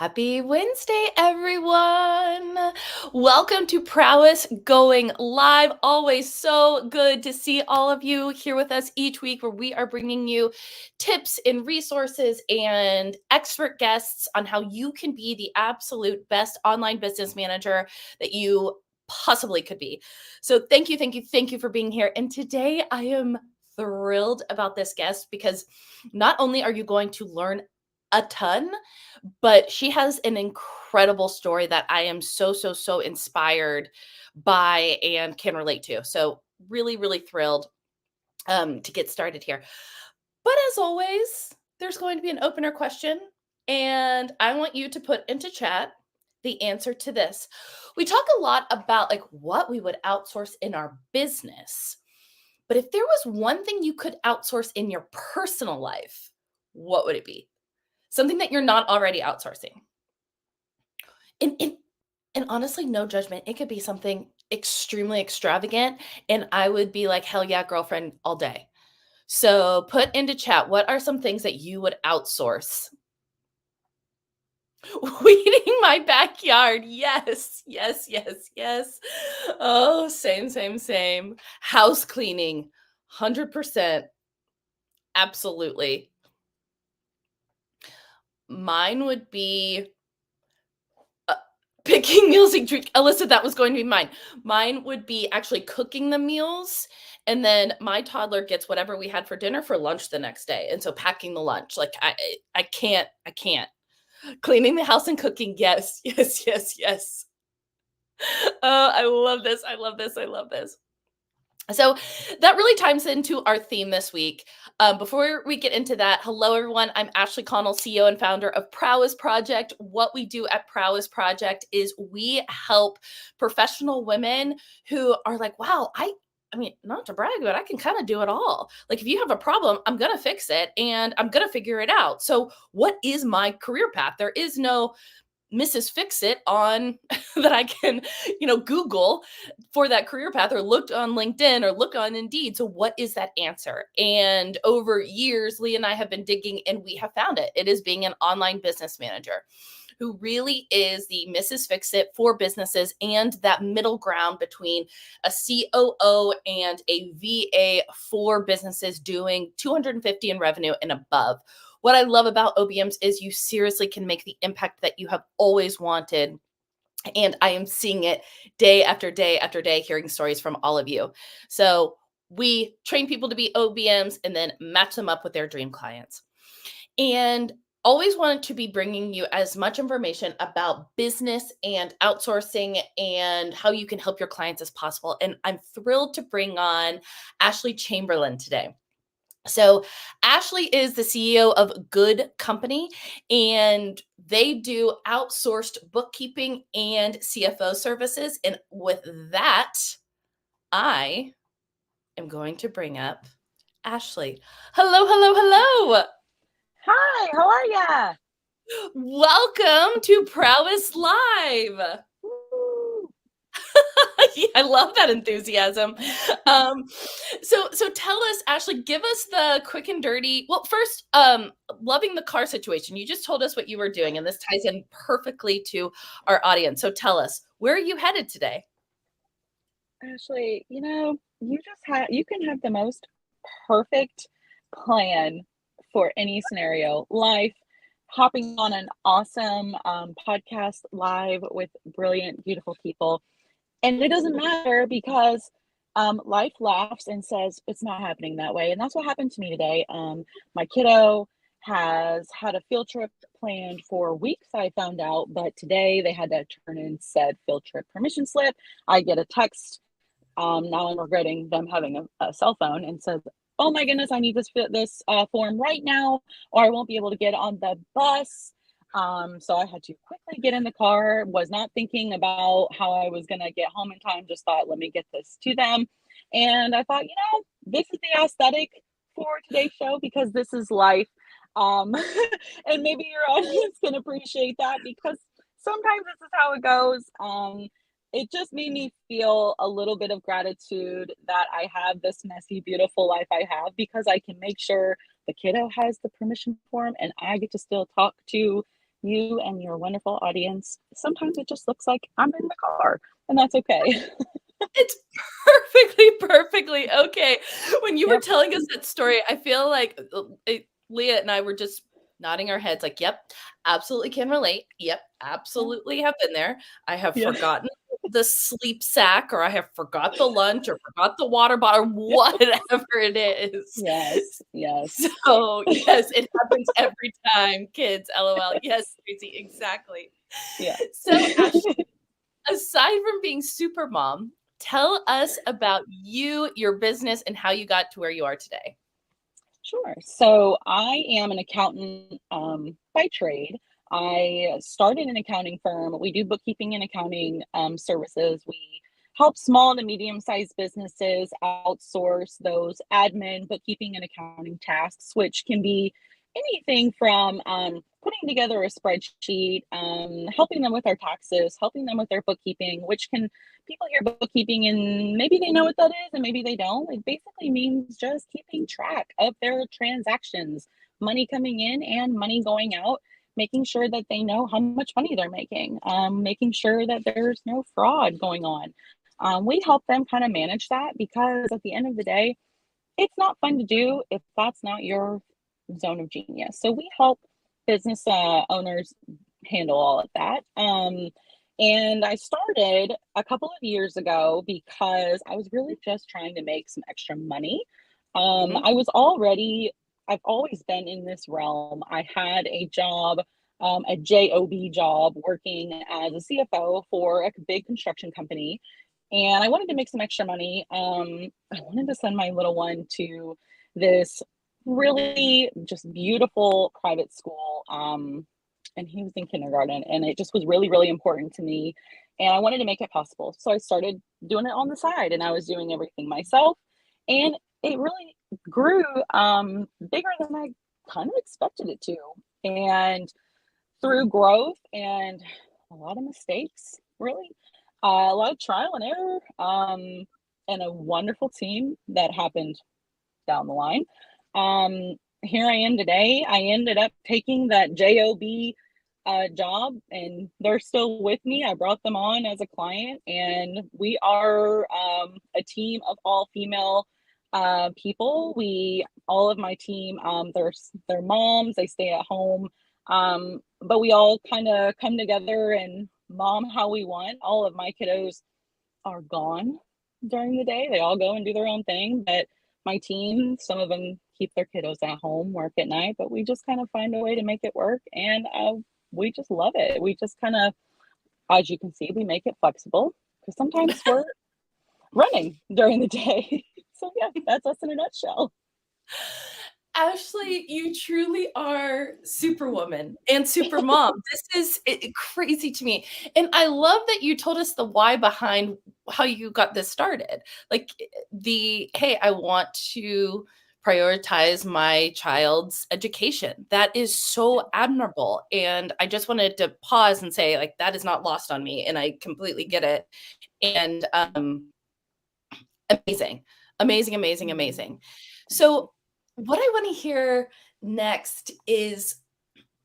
Happy Wednesday, everyone. Welcome to Prowess Going Live. Always so good to see all of you here with us each week, where we are bringing you tips and resources and expert guests on how you can be the absolute best online business manager that you possibly could be. So thank you for being here. And today I am thrilled about this guest because not only are you going to learn a ton, but she has an incredible story that I am so inspired by and can relate to. So really thrilled to get started here. But as always, there's going to be an opener question, and I want you to put into chat the answer to this. We talk a lot about like what we would outsource in our business, but if there was one thing you could outsource in your personal life, what would it be? Something that you're not already outsourcing. And honestly, no judgment. It could be something extremely extravagant, and I would be like, hell yeah, girlfriend, all day. So put into chat, what are some things that you would outsource? Weeding my backyard. Yes. Oh, same. House cleaning. 100%. Absolutely. Mine would be picking meals and drink. Alyssa, that was going to be mine. Mine would be actually cooking the meals, and then my toddler gets whatever we had for dinner for lunch the next day. And so packing the lunch, like I can't. Cleaning the house and cooking, yes. Oh, I love this. So that really ties into our theme this week. Before we get into that, hello everyone. I'm Ashley Connell, CEO and founder of Prowess Project. What we do at Prowess Project is we help professional women who are like, wow, I mean, not to brag, but I can kind of do it all. Like if you have a problem, I'm going to fix it and I'm going to figure it out. So what is my career path? There is no Mrs. Fix It on that I can, Google for that career path, or look on LinkedIn or look on Indeed. So what is that answer? And over years, Lee and I have been digging and we have found it. It is being an online business manager who really is the Mrs. Fix It for businesses and that middle ground between a COO and a VA for businesses doing 250 in revenue and above. What I love about OBMs is you seriously can make the impact that you have always wanted. And I am seeing it day after day after day, hearing stories from all of you. So we train people to be OBMs and then match them up with their dream clients. And always wanted to be bringing you as much information about business and outsourcing and how you can help your clients as possible. And I'm thrilled to bring on Ashley Chamberlain today. So Ashley is the CEO of Good Company, and they do outsourced bookkeeping and CFO services. And with that, I am going to bring up Ashley. Hello. Hi, how are ya? Welcome to Prowess Live. Woo. Yeah, I love that enthusiasm. So tell us, Ashley, give us the quick and dirty. Well, first, loving the car situation. You just told us what you were doing, and this ties in perfectly to our audience. So tell us, where are you headed today? Ashley, you can have the most perfect plan for any scenario. Life, hopping on an awesome podcast live with brilliant, beautiful people. And it doesn't matter because life laughs and says it's not happening that way. And that's what happened to me today. My kiddo has had a field trip planned for weeks, I found out, but today they had to turn in said field trip permission slip. I get a text. Now I'm regretting them having a cell phone, and says, "Oh my goodness, I need this form right now, or I won't be able to get on the bus." So I had to quickly get in the car. Was not thinking about how I was gonna get home in time. Just thought, let me get this to them, and I thought, this is the aesthetic for today's show because this is life. Um, and maybe your audience can appreciate that because sometimes this is how it goes. It just made me feel a little bit of gratitude that I have this messy, beautiful life I have because I can make sure the kiddo has the permission form and I get to still talk to you and your wonderful audience, sometimes it just looks like I'm in the car, and that's okay. It's perfectly okay. When you were Yep. telling us that story, I feel like Leah and I were just nodding our heads like, yep, absolutely can relate. Yep, Yeah. absolutely have been there. I have Yeah. forgotten the sleep sack, or I have forgot the lunch, or forgot the water bottle, or Yeah. whatever it is. Yes. Yes. So, yes, it happens every time, kids, LOL. Yes, Tracy, exactly. Yeah. So, Ashley, aside from being super mom, tell us about you, your business, and how you got to where you are today. Sure. So I am an accountant by trade. I started an accounting firm. We do bookkeeping and accounting services. We help small to medium sized businesses outsource those admin, bookkeeping, and accounting tasks, which can be anything from putting together a spreadsheet, helping them with their taxes, helping them with their bookkeeping, which can people hear bookkeeping and maybe they know what that is and maybe they don't. It basically means just keeping track of their transactions, money coming in and money going out, making sure that they know how much money they're making, making sure that there's no fraud going on. We help them kind of manage that because at the end of the day, it's not fun to do if that's not your zone of genius. So we help business owners handle all of that. And I started a couple of years ago because I was really just trying to make some extra money. Mhm. I was already, I've always been in this realm. I had a job, a JOB job, working as a CFO for a big construction company, and I wanted to make some extra money. I wanted to send my little one to this really just beautiful private school. And he was in kindergarten, and it just was really, really important to me. And I wanted to make it possible. So I started doing it on the side, and I was doing everything myself. And it really grew bigger than I kind of expected it to. And through growth and a lot of mistakes, really, a lot of trial and error, and a wonderful team that happened down the line. Here I am today. I ended up taking that JOB job, and they're still with me. I brought them on as a client, and we are a team of all female people. We all of my team, they're moms. They stay at home, but we all kind of come together and mom how we want. All of my kiddos are gone during the day. They all go and do their own thing. But my team, some of them keep their kiddos at home, work at night, but we just kind of find a way to make it work. And we just love it. We just kind of, as you can see, we make it flexible because sometimes we're running during the day. So, yeah, that's us in a nutshell. Ashley, you truly are superwoman and super mom. This is crazy to me. And I love that you told us the why behind how you got this started. Like hey, I want to prioritize my child's education. That is so admirable. And I just wanted to pause and say, like, that is not lost on me. And I completely get it. And amazing, amazing, amazing, amazing. Thank you. So, what I want to hear next is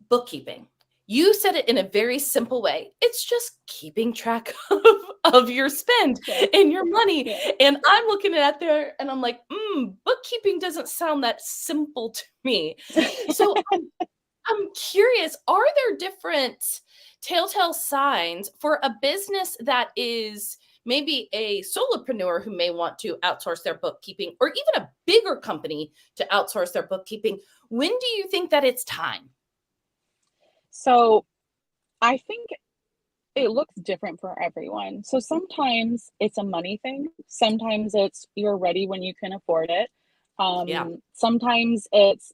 bookkeeping. You said it in a very simple way. It's just keeping track of your spend Yeah. and your money. Yeah. And I'm looking at there and I'm like, bookkeeping doesn't sound that simple to me. So I'm curious, are there different telltale signs for a business that is maybe a solopreneur who may want to outsource their bookkeeping, or even a bigger company to outsource their bookkeeping? When do you think that it's time? So I think it looks different for everyone. So sometimes it's a money thing. Sometimes it's you're ready when you can afford it. Yeah, Sometimes it's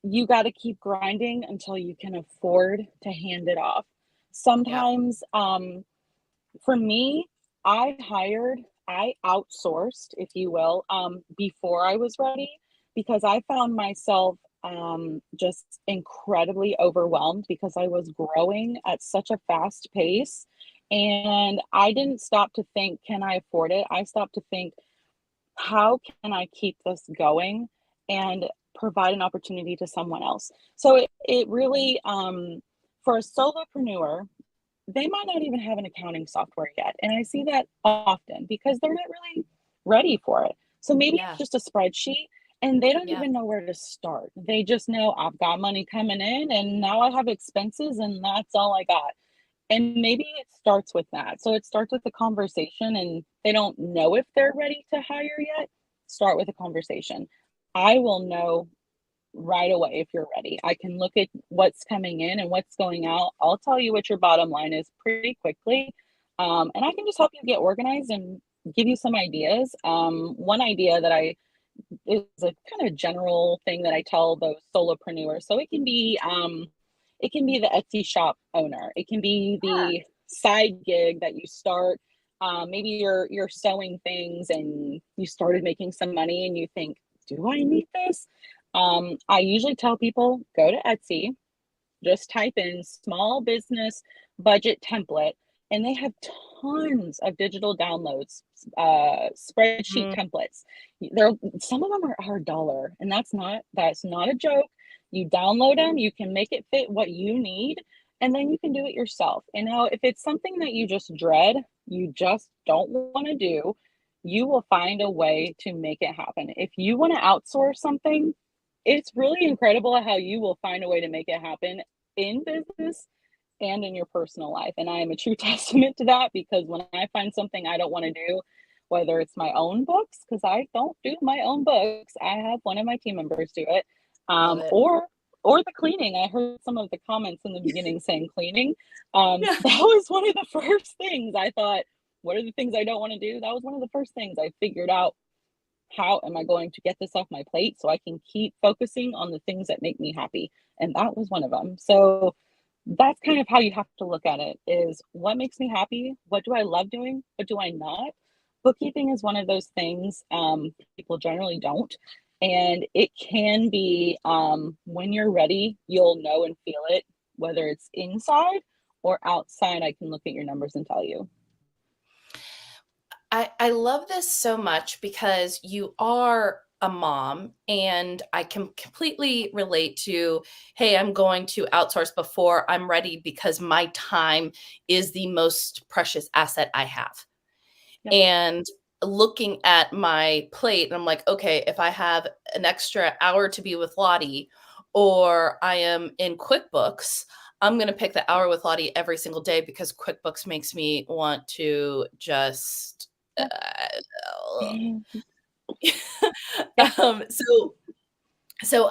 you got to keep grinding until you can afford to hand it off. yeah, Sometimes, for me, I outsourced, if you will, before I was ready because I found myself just incredibly overwhelmed because I was growing at such a fast pace. And I didn't stop to think, can I afford it? I stopped to think, how can I keep this going and provide an opportunity to someone else? So it really, for a solopreneur, they might not even have an accounting software yet. And I see that often because they're not really ready for it. So maybe Yeah. it's just a spreadsheet and they don't Yeah. even know where to start. They just know I've got money coming in and now I have expenses and that's all I got. And maybe it starts with that. So it starts with a conversation and they don't know if they're ready to hire yet. Start with a conversation. I will know right away if you're ready. I can look at what's coming in and what's going out. I'll tell you what your bottom line is pretty quickly. And I can just help you get organized and give you some ideas. One idea that I is a kind of general thing that I tell those solopreneurs. So it can be the Etsy shop owner. It can be Yeah. the side gig that you start. Maybe you're sewing things and you started making some money and you think, do I need this? I usually tell people go to Etsy, just type in small business budget template, and they have tons of digital downloads, spreadsheet Mm, templates. There, some of them are $1, and that's not a joke. You download them, you can make it fit what you need, and then you can do it yourself. And now, if it's something that you just dread, you just don't want to do, you will find a way to make it happen. If you want to outsource something, it's really incredible how you will find a way to make it happen in business and in your personal life. And I am a true testament to that because when I find something I don't want to do, whether it's my own books, because I don't do my own books, I have one of my team members do it, love it. or the cleaning. I heard some of the comments in the beginning saying cleaning. Yeah. That was one of the first things I thought. What are the things I don't want to do? That was one of the first things I figured out. How am I going to get this off my plate so I can keep focusing on the things that make me happy? And that was one of them. So that's kind of how you have to look at it is what makes me happy? What do I love doing? What do I not? Bookkeeping is one of those things people generally don't. And it can be when you're ready, you'll know and feel it, whether it's inside or outside. I can look at your numbers and tell you. I love this so much because you are a mom and I can completely relate to, hey, I'm going to outsource before I'm ready because my time is the most precious asset I have. Yep. And looking at my plate, I'm like, okay, if I have an extra hour to be with Lottie or I am in QuickBooks, I'm going to pick the hour with Lottie every single day because QuickBooks makes me want to just Yep. uh, Yeah. so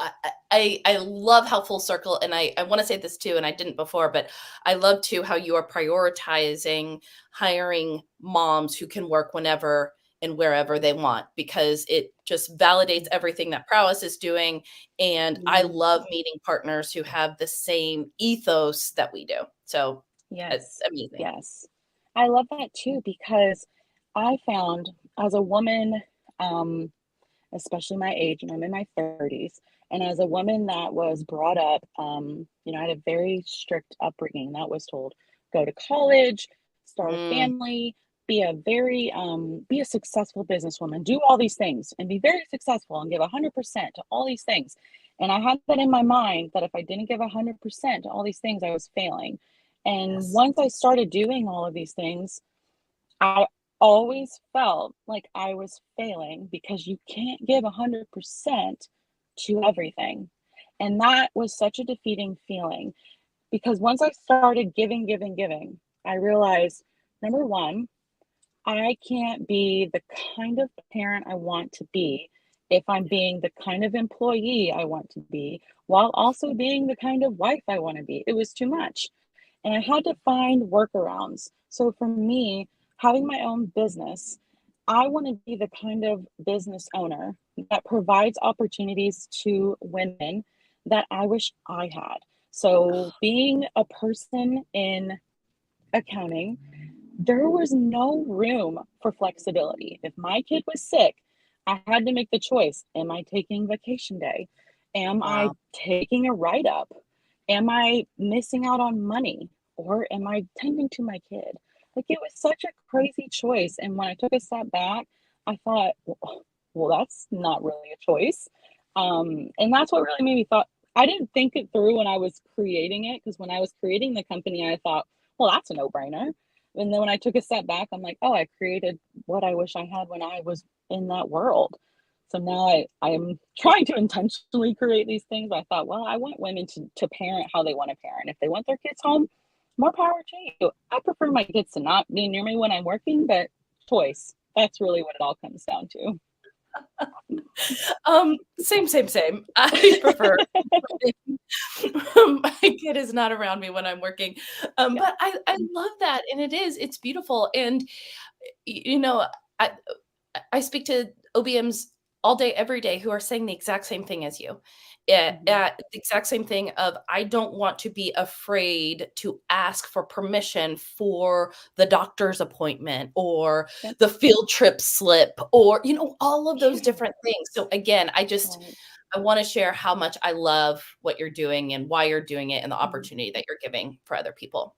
I love how full circle, and I want to say this too, and I didn't before, but I love too how you are prioritizing hiring moms who can work whenever and wherever they want because it just validates everything that Prowess is doing. And I Yes. love meeting partners who have the same ethos that we do. So it's Yes. amazing. Yes. I love that too because I found as a woman, um, especially my age, and I'm in my 30s, and as a woman that was brought up, I had a very strict upbringing that was told, go to college, start a Mm, family, be a successful businesswoman, do all these things and be very successful and give 100% to all these things. And I had that in my mind that if I didn't give 100% to all these things, I was failing. And yes. once I started doing all of these things, I always felt like I was failing because you can't give 100% to everything. And that was such a defeating feeling because once I started giving, giving, giving, I realized number one, I can't be the kind of parent I want to be if I'm being the kind of employee I want to be while also being the kind of wife I want to be. It was too much. And I had to find workarounds. So for me, having my own business, I want to be the kind of business owner that provides opportunities to women that I wish I had. So being a person in accounting, there was no room for flexibility. If my kid was sick, I had to make the choice. Am I taking vacation day? Am I Wow. taking a write up? Am I missing out on money? Or am I tending to my kid? Like it was such a crazy choice. And when I took a step back, I thought, well, that's not really a choice. And that's what really made me thought I didn't think it through when I was creating it, because when I was creating the company, I thought, well, that's a no-brainer. And then when I took a step back, I'm like, oh, I created what I wish I had when I was in that world. So now I am trying to intentionally create these things. I thought, well, I want women to parent how they want to parent. If they want their kids home, more power to you. I prefer my kids to not be near me when I'm working, but choice. That's really what it all comes down to. Same. I prefer my kid is not around me when I'm working. Yeah. But I love that. And it's beautiful. And, you know, I, I speak to OBMs all day, every day who are saying the exact same thing as you. Yeah, the exact same thing of I don't want to be afraid to ask for permission for the doctor's appointment or Yep. the field trip slip or all of those Yeah. different things. So again, Right. I want to share how much I love what you're doing and why you're doing it and the Mhm. opportunity that you're giving for other people.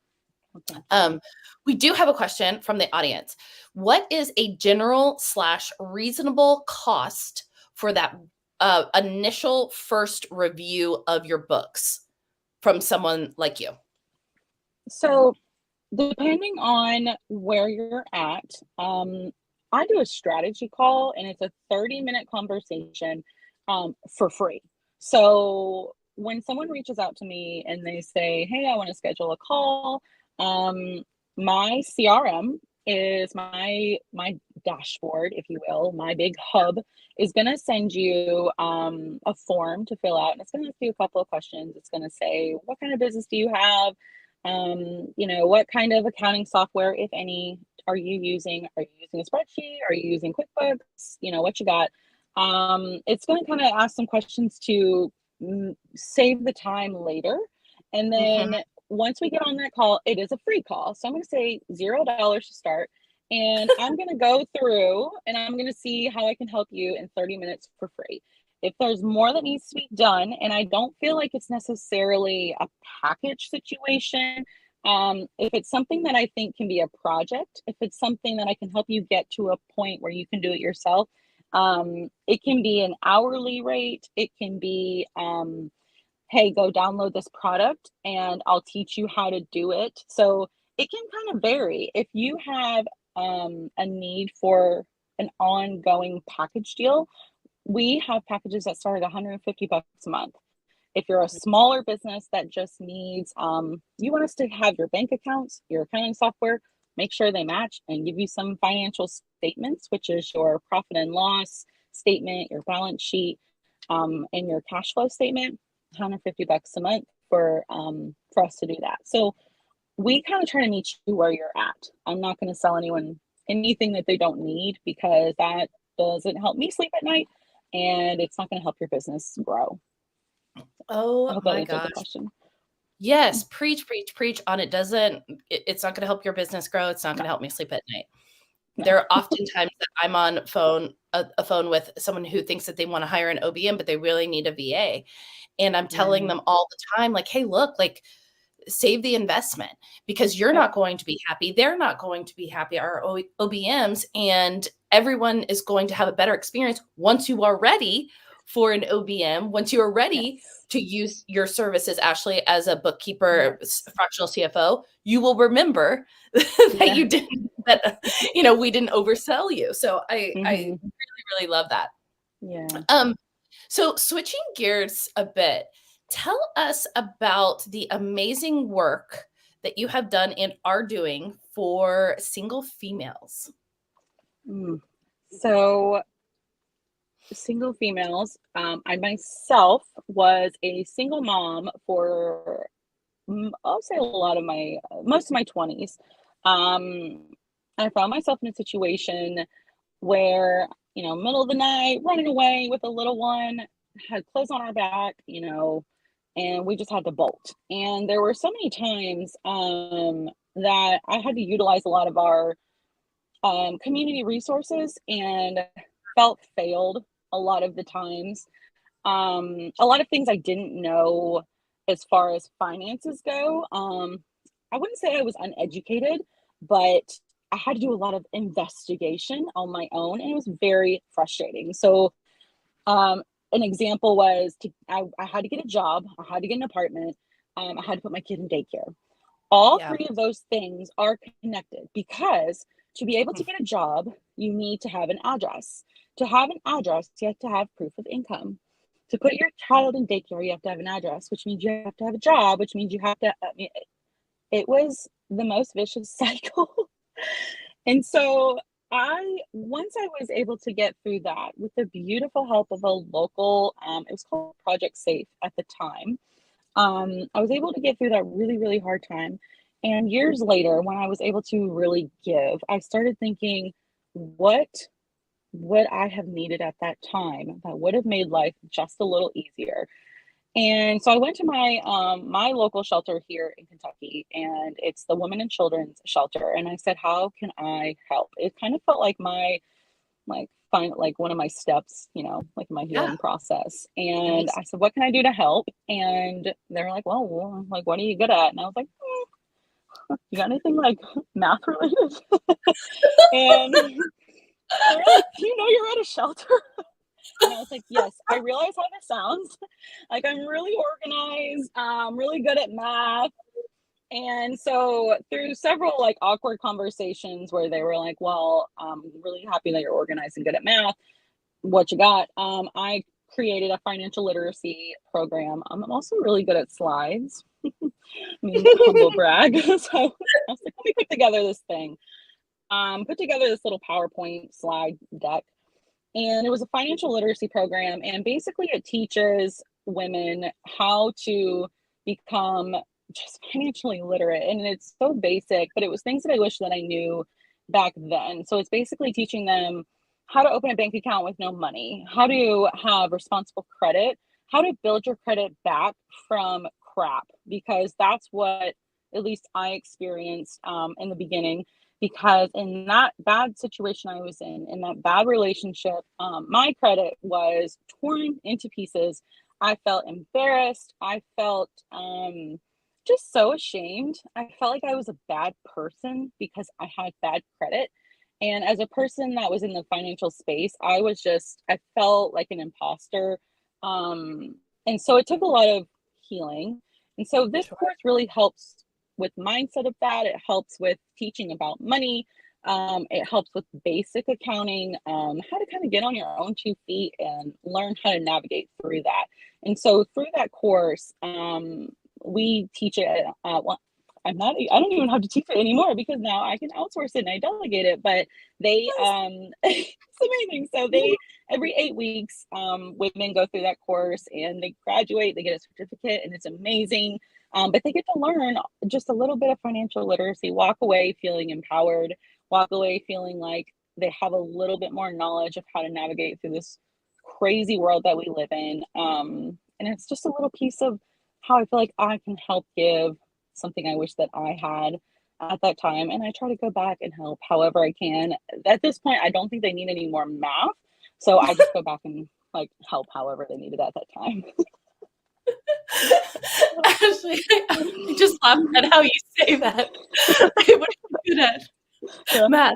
Well, thank you. Um, we do have a question from the audience. What is a general slash reasonable cost for that initial first review of your books from someone like you? So depending on where you're at, I do a strategy call, and it's a 30-minute conversation for free. So when someone reaches out to me and they say, hey, I want to schedule a call, um, my CRM is my dashboard, if you will, my big hub is going to send you a form to fill out, and it's going to ask you a couple of questions. It's going to say, what kind of business do you have? What kind of accounting software, if any, are you using? Are you using a spreadsheet? Are you using QuickBooks? What you got? It's going to kind of ask some questions to save the time later. And Mhm. then once we get on that call, it is a free call. So I'm going to say $0 to start. And I'm going to go through and I'm going to see how I can help you in 30 minutes for free. If there's more that needs to be done, and I don't feel like it's necessarily a package situation, if it's something that I think can be a project, if it's something that I can help you get to a point where you can do it yourself, it can be an hourly rate. It can be, hey, go download this product and I'll teach you how to do it. So it can kind of vary. If you have a need for an ongoing package deal, we have packages that start at 150 bucks a month. If you're a smaller business that just needs, you want us to have your bank accounts, your accounting software, make sure they match and give you some financial statements, which is your profit and loss statement, your balance sheet, and your cash flow statement, 150 bucks a month for us to do that. So we kind of try to meet you where you're at. I'm not going to sell anyone anything that they don't need, because that doesn't help me sleep at night and it's not going to help your business grow. I Oh hope that my answered the gosh. question. Yes, preach on it. It's not going to help your business grow. It's not going No, to help me sleep at night. no. There are often times that I'm on a phone with someone who thinks that they want to hire an OBM, but they really need a VA. And I'm telling Right. them all the time, like, hey, look, like, save the investment because you're Yep. not going to be happy. They're not going to be happy, our OBMs, and everyone is going to have a better experience once you are ready for an OBM, once you are ready Yes. to use your services, Ashley, as a bookkeeper, Yes. fractional CFO, you will remember that Yeah. you didn't, that, we didn't oversell you. So I Hmm. really, really love that. Yeah. Um, so switching gears a bit, tell us about the amazing work that you have done and are doing for single females. Mm. So single females, I myself was a single mom for, I'll say a lot of my, most of my 20s. Um, I found myself in a situation where, middle of the night, running away with a little one, had clothes on our back, and we just had to bolt. And there were so many times that I had to utilize a lot of our community resources and felt failed a lot of the times. A lot of things I didn't know as far as finances go. I wouldn't say I was uneducated, but I had to do a lot of investigation on my own, and it was very frustrating. So, um, an example was I had to get a job, I had to get an apartment, I had to put my kid in daycare. All Yeah. three of those things are connected because to be able to get a job, you need to have an address. To have an address, you have to have proof of income. To put your child in daycare, you have to have an address, which means you have to have a job, which means you have to. I mean, it was the most vicious cycle. And so once I was able to get through that with the beautiful help of a local, it was called Project Safe at the time. I was able to get through that really, really hard time. And years later, when I was able to really give, I started thinking, what would I have needed at that time that would have made life just a little easier? And so I went to my local shelter here in Kentucky, and it's the Women and Children's Shelter. And I said, how can I help? It kind of felt like like one of my steps, like my Yeah. healing process. And Nice. I said, what can I do to help? And they're like, well, like, what are you good at? And I was like, you got anything like math related? And they're like, you're at a shelter. And I was like, yes, I realize how this sounds. Like, I'm really organized, really good at math. And so through several like awkward conversations where they were like, well, I'm really happy that you're organized and good at math. What you got? I created a financial literacy program. I'm also really good at slides. I mean, humble brag. So I was like, let me put together this thing. Put together this little PowerPoint slide deck. And it was a financial literacy program. And basically, it teaches women how to become just financially literate. And it's so basic, but it was things that I wish that I knew back then. So it's basically teaching them how to open a bank account with no money, how to have responsible credit, how to build your credit back from crap, because that's what at least I experienced in the beginning. Because in that bad situation I was in that bad relationship, my credit was torn into pieces. I felt embarrassed. I felt just so ashamed. I felt like I was a bad person because I had bad credit. And as a person that was in the financial space, I felt like an imposter. And so it took a lot of healing. And so this Sure. course really helps with mindset of that. It helps with teaching about money. It helps with basic accounting, how to kind of get on your own 2 feet and learn how to navigate through that. And so through that course, we teach it. Well, I don't even have to teach it anymore because now I can outsource it and I delegate it. But they, it's amazing. So every 8 weeks, women go through that course and they graduate, they get a certificate, and it's amazing. But they get to learn just a little bit of financial literacy, walk away feeling empowered, walk away feeling like they have a little bit more knowledge of how to navigate through this crazy world that we live in. And it's just a little piece of how I feel like I can help give something I wish that I had at that time. And I try to go back and help however I can. At this point, I don't think they need any more math. So I just go back and like help however they needed at that time. Ashley, I just laugh at how you say that. I would be good at math.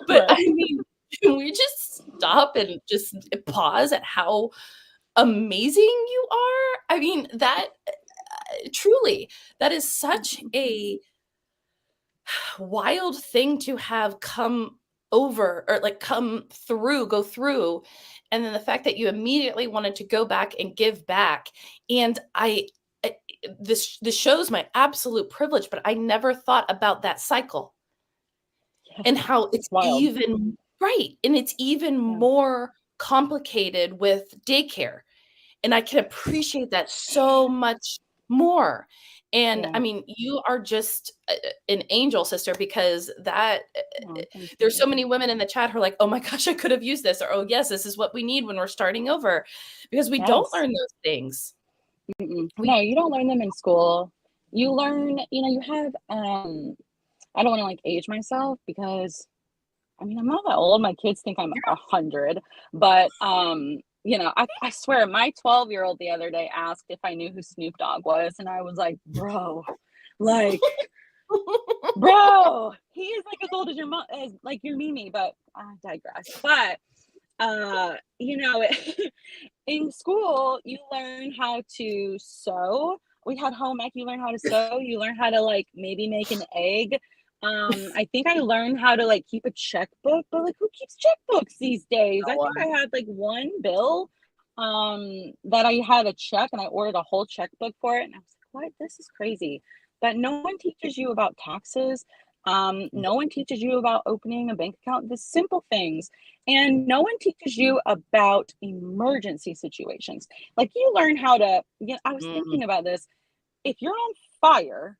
But Right. I mean, can we just stop and just pause at how amazing you are? I mean, that truly, that is such a wild thing to have come over or like go through. And then the fact that you immediately wanted to go back and give back. And this shows my absolute privilege, but I never thought about that cycle and how it's wild. even right. And it's even Yeah. more complicated with daycare. And I can appreciate that so much more. And Yeah. I mean, you are just an angel, sister, because Oh, thank there's so you. many women in the chat who are like, oh my gosh, I could have used this, or oh yes, this is what we need when we're starting over, because we don't Yes. learn those things. No, you don't learn them in school. You learn, you have, I don't want to like age myself because I mean, I'm not that old. My kids think I'm 100, but I swear my 12-year-old the other day asked if I knew who Snoop Dogg was, and I was like, like, bro, he is like as old as your mom, as like your Mimi, but I digress. But You know, in school, you learn how to sew. We had home ec, you learn how to sew, you learn how to, like, maybe make an egg. I think I learned how to, like, keep a checkbook, but, like, who keeps checkbooks these days? I No think I one. had, like, one bill, that I had a check, and I ordered a whole checkbook for it, and I was like, "What? This is crazy." But no one teaches you about taxes, no one teaches you about opening a bank account, the simple things. And no one teaches you about emergency situations. Like you learn how to, I was Mm, thinking about this. If you're on fire,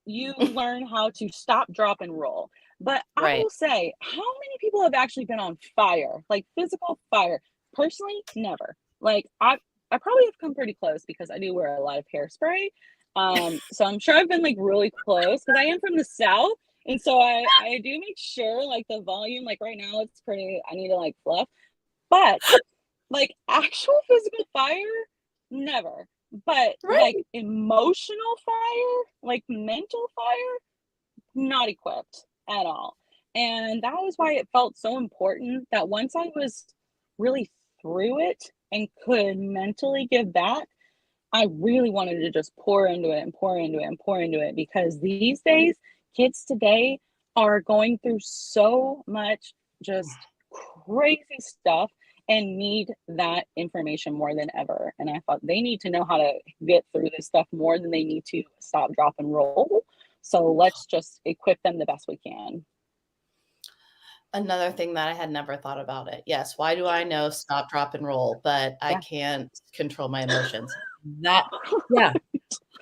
you learn how to stop, drop, and roll. But I right. will say, how many people have actually been on fire, like physical fire? Personally, never. Like I probably have come pretty close because I do wear a lot of hairspray. So I'm sure I've been like really close because I am from the South. And so I do make sure like the volume, like right now it's pretty, I need to like fluff. But like actual physical fire, never. But like Right. emotional fire, like mental fire, not equipped at all. And that was why it felt so important that once I was really through it and could mentally give back, I really wanted to just pour into it and pour into it and pour into it because these days, kids today are going through so much just crazy stuff and need that information more than ever. And I thought they need to know how to get through this stuff more than they need to stop, drop, and roll. So let's just equip them the best we can. Another thing that I had never thought about it. Yes, why do I know stop, drop, and roll, but I Yeah. can't control my emotions? That yeah.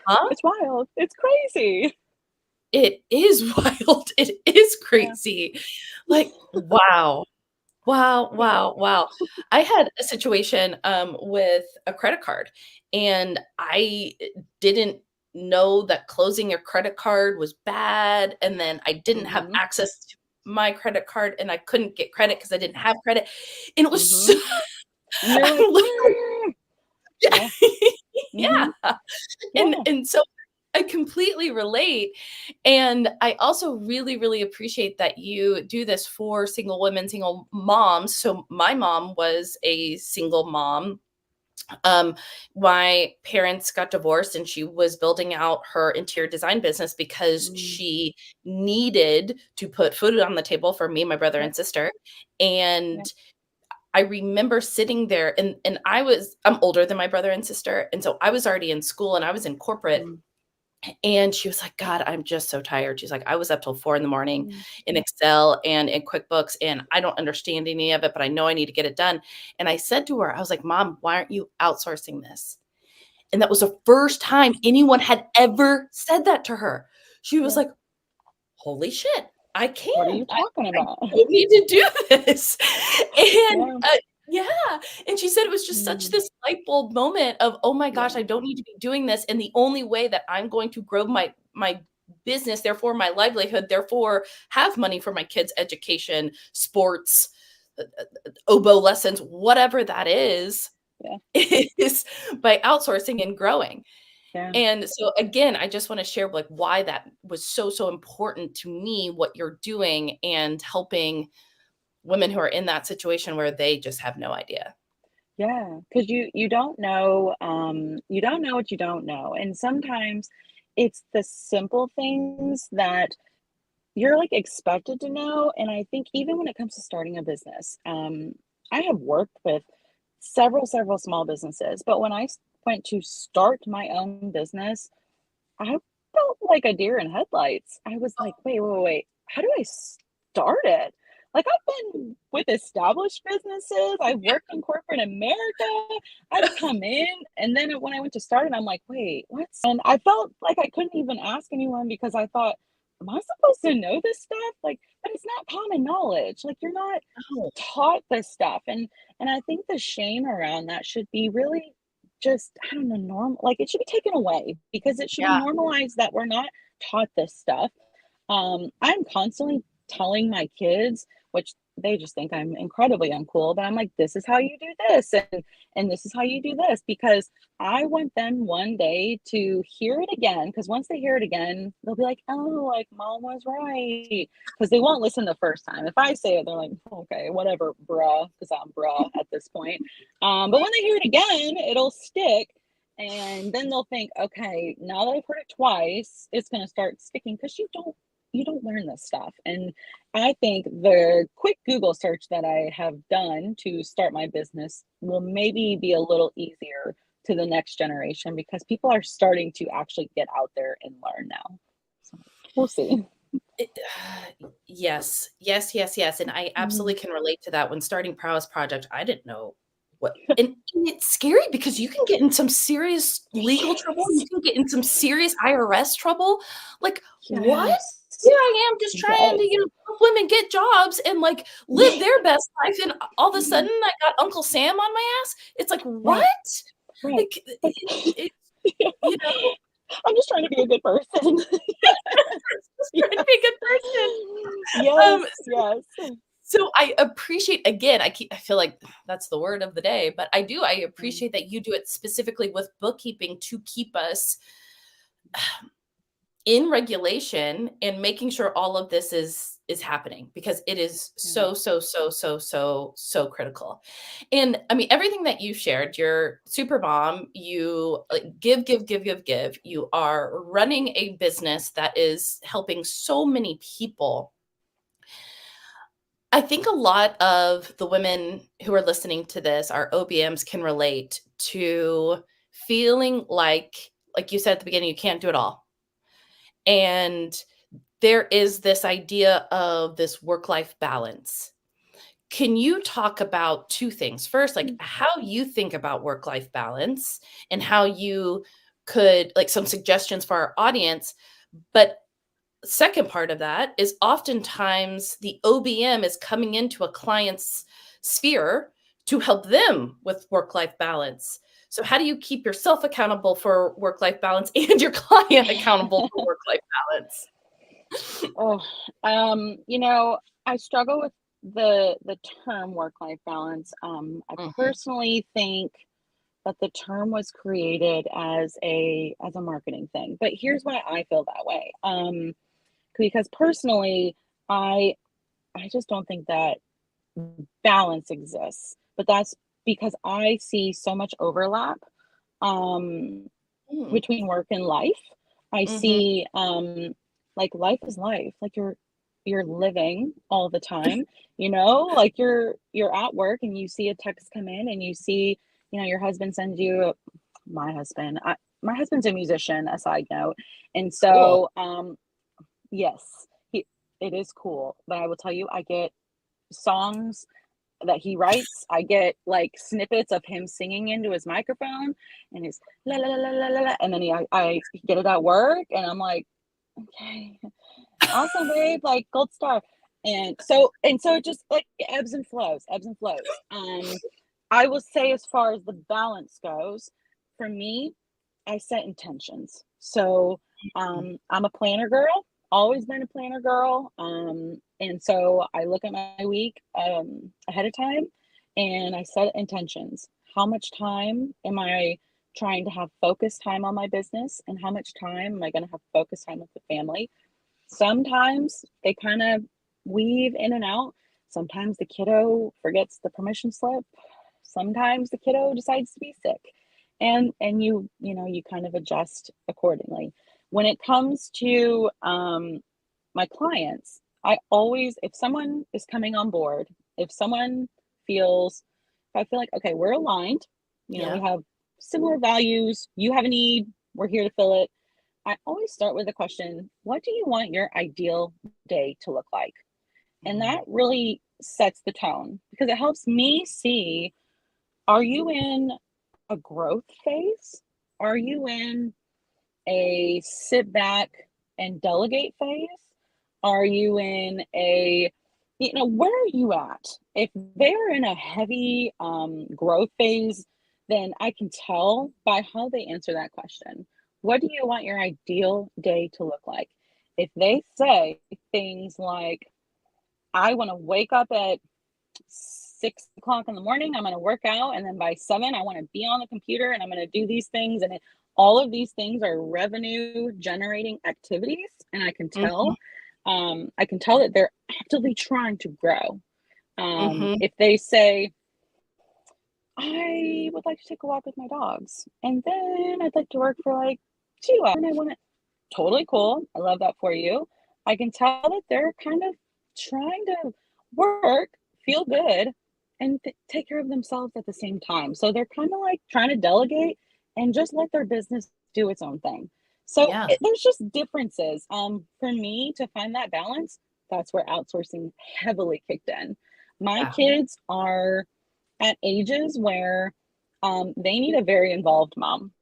Huh? It's wild. It's crazy. It is wild. It is Yeah. crazy. Like, wow. Wow, Yeah. wow, wow. I had a situation, with a credit card, and I didn't know that closing your credit card was bad, and then I didn't have Mhm. access to my credit card, and I couldn't get credit because I didn't have credit, and it was so Mhm. And you're like, I'm like "Wah." yeah. Yeah. Yeah, Mhm. Yeah. and so I completely relate, and I also really, really appreciate that you do this for single women, single moms. So my mom was a single mom. Um, my parents got divorced, and she was building out her interior design business because Mm. she needed to put food on the table for me, my brother, Yep. and sister. Yep. And I remember sitting there, and I'm older than my brother and sister, and so I was already in school and I was in corporate, Mm. and she was like, "God, I'm just so tired." She's like, "I was up till 4 in the morning Mm. in Excel and in QuickBooks, and I don't understand any of it, but I know I need to get it done." And I said to her, I was like, "Mom, why aren't you outsourcing this?" And that was the first time anyone had ever said that to her. She was Yeah. like, "Holy shit, I What are can. you talking I about? don't need to do this." And, Yeah. yeah, and she said it was just such Mm. this light bulb moment of, "Oh my gosh, Yeah. I don't need to be doing this, and the only way that I'm going to grow my business, therefore my livelihood, therefore have money for my kids' education, sports, oboe lessons, whatever that Yeah. is by outsourcing and growing." Yeah. And so again, I just want to share like why that was so, so important to me, what you're doing and helping women who are in that situation where they just have no idea. Yeah. Because you don't know, you don't know what you don't know. And sometimes it's the simple things that you're, like, expected to know, and I think even when it comes to starting a business, I have worked with several small businesses, but when I went to start my own business, I felt like a deer in headlights. I was like, "Wait, wait, wait, how do I start it?" Like, I've been with established businesses, I've worked in corporate America, I've come in, and then when I went to start it, I'm like, "Wait, what's" and I felt like I couldn't even ask anyone because I thought, "Am I supposed to know this stuff?" Like, but it's not common knowledge, like, you're not Oh, taught this stuff, and I think the shame around that should be really just, I don't know, normal, like, it should be taken away because it should be yeah. normalized that we're not taught this stuff. I'm constantly telling my kids, which they just think I'm incredibly uncool, but I'm like, this is how you do this, and this is how you do this, because I want them one day to hear it again. Because once they hear it again, they'll be like, oh, like mom was right. Because they won't listen the first time. If I say it, they're like, okay, whatever, bruh, because I'm bruh at this point. But when they hear it again, it'll stick. And then they'll think, okay, now that I've heard it twice, it's going to start sticking, because you don't learn this stuff. And I think the quick Google search that I have done to start my business will maybe be a little easier to the next generation, because people are starting to actually get out there and learn now. So we'll see. It, yes, yes, yes, yes. And I Mhm. absolutely can relate to that. When starting Prowess Project, I didn't know what, and it's scary because you can get in some serious legal trouble. You Yes. can get in some serious IRS trouble. Like, what? Yes. Here I am just trying to, Yes. help women get jobs and like live their best life. And all of a Mhm. sudden I got Uncle Sam on my ass. It's like, what? Right. Right. Like, Like, it, yeah. you know, I'm just trying to be a good person. just trying to be a Yes. good person. Yes. Um, Yes. So I appreciate, again, I feel like that's the word of the day, but I Mm. appreciate that you do it specifically with bookkeeping to keep us in regulation and making sure all of this is happening, because it is Yeah. so, so, so, so, so, so critical. And I mean, everything that you shared, you're super mom, you like, give, give, give, give, give. You are running a business that is helping so many people. I think a lot of the women who are listening to this, our OBMs, can relate to feeling like you said at the beginning, you can't do it all. And there is this idea of this work-life balance. Can you talk about two things? First, like Mm. how you think about work-life balance and how you could, like, some suggestions for our audience, but second part of that is oftentimes the OBM is coming into a client's sphere to help them with work-life balance. So how do you keep yourself accountable for work-life balance and your client accountable for work-life balance? Oh, I struggle with the term work-life balance. I Mhm, personally think that the term was created as a marketing thing. But here's why I feel that way. Because personally, I I just don't think that balance exists. But that's because I see so much overlap um, mm, between work and life. I mhm. see like life is life. Like you're living all the time, like you're at work and you see a text come in and you see, your husband sends you my husband's a musician, a side note. And Cool. so yes, it is cool. But I will tell you, I get songs that he writes. I get like snippets of him singing into his microphone and his la la la la la la, and then I get it at work, and I'm like, okay, awesome, babe, like gold star. And so it just like ebbs and flows, ebbs and flows. I will say, as far as the balance goes, for me, I set intentions. So I'm a planner girl, always been a planner girl. And so I look at my week ahead of time and I set intentions. How much time am I trying to have focus time on my business? And how much time am I going to have focus time with the family? Sometimes they kind of weave in and out. Sometimes the kiddo forgets the permission slip. Sometimes the kiddo decides to be sick. And you kind of adjust accordingly. When it comes to my clients, I always, if someone is coming on board, if someone feels, if I feel like, okay, we're aligned, we Yeah. have similar values, you have a need, we're here to fill it. I always start with the question, what do you want your ideal day to look like? And Mm, that really sets the tone, because it helps me see, are you in a growth phase? Are you in a sit back and delegate phase? Are you in where are you at? If they're in a heavy growth phase, then I can tell by how they answer that question. What do you want your ideal day to look like? If they say things like, I want to wake up at 6 o'clock in the morning. I'm going to work out. And then by 7, I want to be on the computer and I'm going to do these things. And all of these things are revenue generating activities. And I can tell that they're actively trying to grow. Mm-hmm. If they say, I would like to take a walk with my dogs, and then I'd like to work for like 2 hours, and I want to, totally cool. I love that for you. I can tell that they're kind of trying to work, feel good, and take care of themselves at the same time. So they're kind of like trying to delegate and just let their business do its own thing. So Yeah. there's just differences. For me to find that balance, that's where outsourcing heavily kicked in. My Yeah. kids are at ages where they need a very involved mom,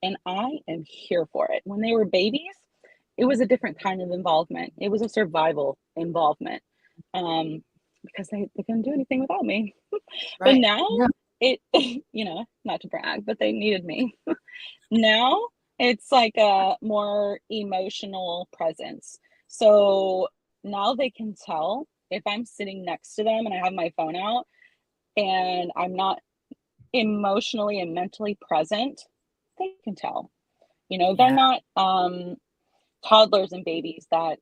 and I am here for it. When they were babies, it was a different kind of involvement. It was a survival involvement, because they couldn't do anything without me. But Right. now Yeah. it, not to brag, but they needed me. Now it's like a more emotional presence. So now they can tell if I'm sitting next to them and I have my phone out and I'm not emotionally and mentally present, they can tell. They're Yeah. not toddlers and babies that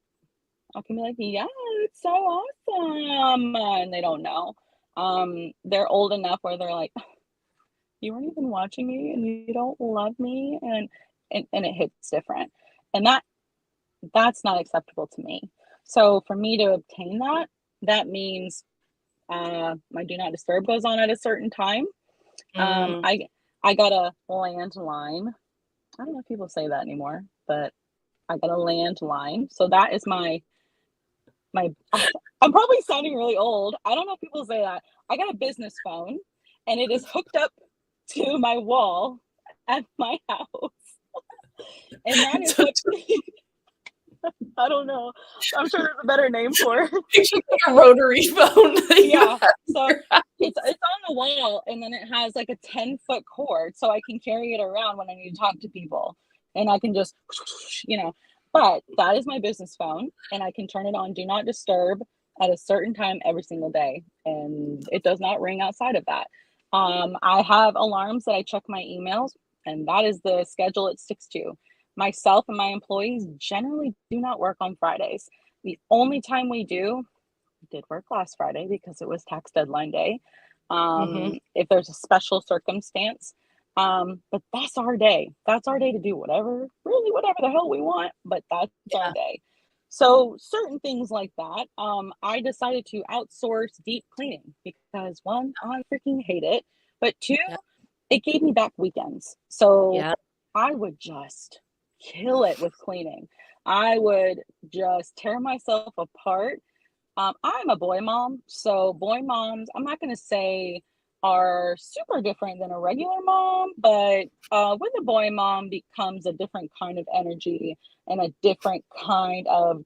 I can be like, yeah, it's so awesome. And they don't know. They're old enough where they're like, you weren't even watching me and you don't love me. And it hits different. And that's not acceptable to me. So for me to obtain that, that means my do not disturb goes on at a certain time. Mm. I got a landline. I don't know if people say that anymore, but I got a landline. So that is my I'm probably sounding really old. I don't know if people say that. I got a business phone and it is hooked up to my wall at my house. And that is So what I don't know. I'm sure there's a better name for it. picture like a rotary phone that you Yeah. have in So your house. it's on the wall and then it has like a 10-foot cord so I can carry it around when I need to talk to people. And I can just, but that is my business phone and I can turn it on do not disturb at a certain time every single day. And it does not ring outside of that. I have alarms that I check my emails and that is the schedule it sticks to. Myself and my employees generally do not work on Fridays. The only time we did work last Friday because it was tax deadline day. Mhm. If there's a special circumstance, but that's our day. That's our day to do whatever the hell we want, but that's our Yeah. day. So certain things like that, I decided to outsource deep cleaning because one, I freaking hate it, but two, Yeah. it gave me back weekends. So Yeah. I would just kill it with cleaning. I would just tear myself apart. I'm a boy mom, so boy moms, I'm not going to say are super different than a regular mom, but with a boy mom becomes a different kind of energy and a different kind of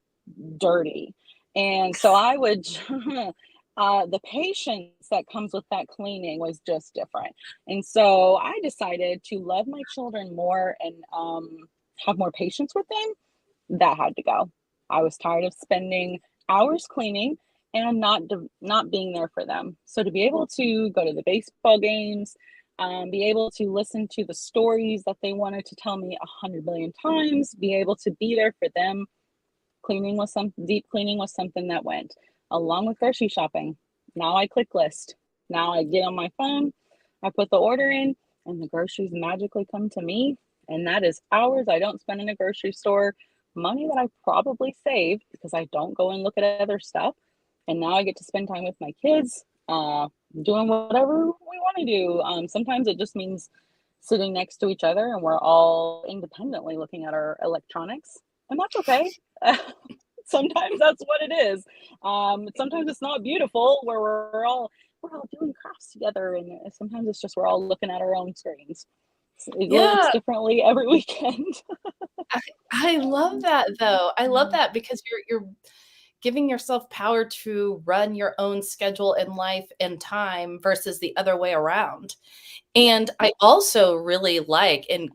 dirty. And so I would, the patience that comes with that cleaning was just different. And so I decided to love my children more and have more patience with them. That had to go. I was tired of spending hours cleaning and not being there for them. So to be able to go to the baseball games, be able to listen to the stories that they wanted to tell me 100 million times, be able to be there for them. Deep cleaning was something that went along with grocery shopping. Now I click list. Now I get on my phone, I put the order in, and the groceries magically come to me. And that is hours I don't spend in a grocery store, money that I probably saved because I don't go and look at other stuff. And now I get to spend time with my kids, doing whatever we want to do. Sometimes it just means sitting next to each other and we're all independently looking at our electronics, and that's okay. Sometimes that's what it is. Sometimes it's not beautiful where we're all doing crafts together, and sometimes it's just we're all looking at our own screens. It looks Yeah. differently every weekend. I I love that though. I love that because you're giving yourself power to run your own schedule in life and time versus the other way around. Yeah. And I also really like, and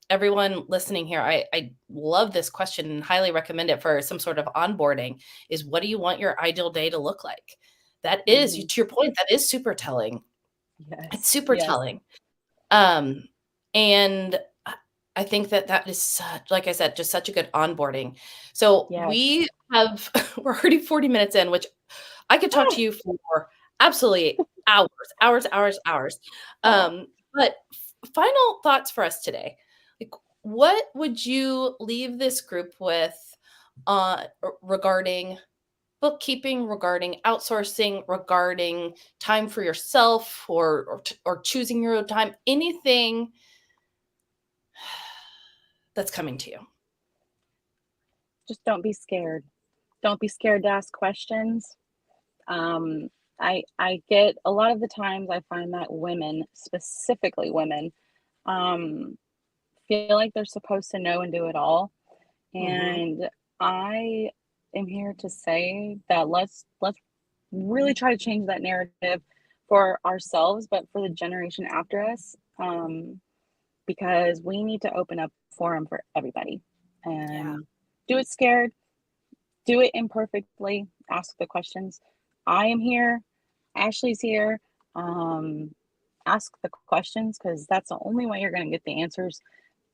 everyone listening here, I love this question and highly recommend it for some sort of onboarding, is what do you want your ideal day to look like? That is, Mhm. to your point, that is super telling. It's Yes. super Yes. telling. Um, and I think that that is such, like I said, just such a good onboarding. So Yes. we have, we're already 40 minutes in, which I could talk Ah! to you for absolutely hours, hours, hours, hours. Aw. But final thoughts for us today. Like, what would you leave this group with regarding bookkeeping, regarding outsourcing, regarding time for yourself, or choosing your own time, anything that's coming to you? Just don't be scared. Don't be scared to ask questions. Um, I get a lot of the times I find that women, specifically women, um, feel like they're supposed to know and do it all. Mhm. And I am here to say that let's really try to change that narrative for ourselves, but for the generation after us, because we need to open up forum for everybody Yeah. and do it scared, do it imperfectly, ask the questions. I am here. Ashley's here. Um, Ask the questions because that's the only way you're going to get the answers.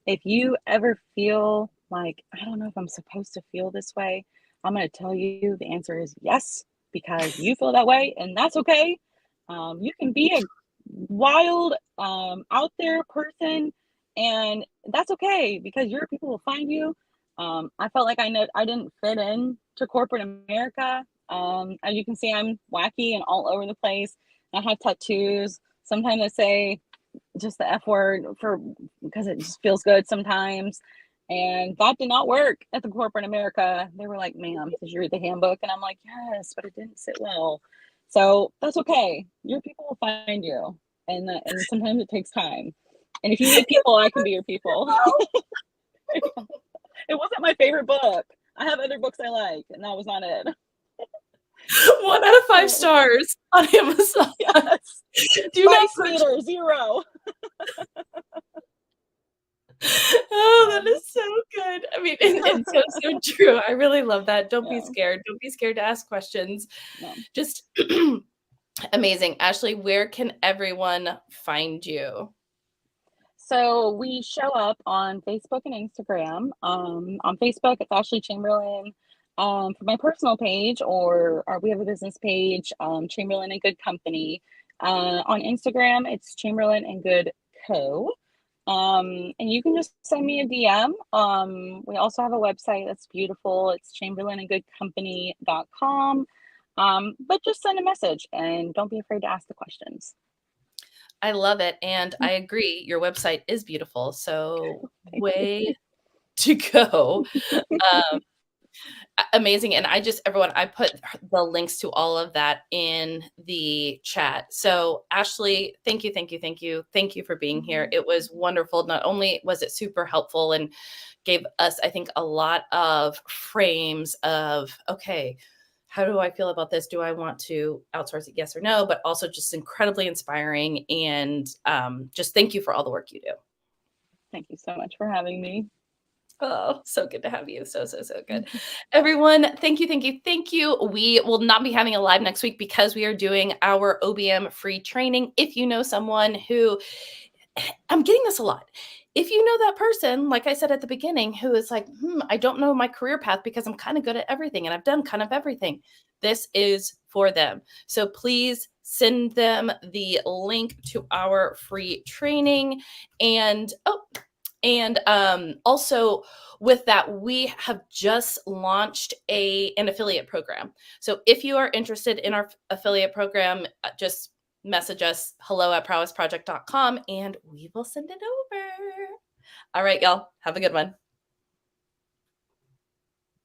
If you ever feel like, I don't know if I'm supposed to feel this way, I'm going to tell you the answer is yes, because you feel that way, and that's okay. You can be a wild, out there person, and that's okay because your people will find you. I felt like I know I didn't fit in to corporate America. As you can see, I'm wacky and all over the place. I have tattoos. Sometimes I say just the F word for because it just feels good sometimes. And that did not work at the corporate America. They were like, ma'am, did you read the handbook? And I'm like, yes, but it didn't sit well. So that's okay. Your people will find you. And sometimes it takes time. And if you need people, I can be your people. It wasn't my favorite book. I have other books I like, and that was not it. 1 out of 5 So, stars on Amazon. yes. Do not Spice purchase. meter 0. Oh, that Um, is so good. I mean, and so true. I really love that. Don't be yeah, scared. Don't be scared to ask questions. no. Just amazing. Ashley, where can everyone find you? So we show up on Facebook and Instagram. On Facebook, it's Ashley Chamberlain. For my personal page, or we have a business page, Chamberlain and Good Company. On Instagram, it's Chamberlain and Good Co. And you can just send me a DM. We also have a website that's beautiful. It's chamberlainandgoodcompany.com. But just send a message and don't be afraid to ask the questions. I love it. And I agree. Your website is beautiful. So, Thank you. way to go. Um, Amazing. And everyone, I put the links to all of that in the chat. So, Ashley, thank you, thank you, thank you. Thank you for being here. Mhm. It was wonderful. Not only was it super helpful and gave us, I think, a lot of frames of, okay, how do I feel about this? Do I want to outsource it? Yes or no? But also just incredibly inspiring. And just thank you for all the work you do. Thank you so much for having me. Oh, so good to have you. So, so, so good. Everyone, thank you, thank you, thank you. We will not be having a live next week because we are doing our OBM free training. If you know someone who, I'm getting this a lot. If you know that person, like I said at the beginning, who is like, I don't know my career path because I'm kind of good at everything and I've done kind of everything, this is for them. So please send them the link to our free training. And also with that, we have just launched an affiliate program. So if you are interested in our affiliate program, just message us hello@prowessproject.com and we will send it over. All right, y'all. Have a good one.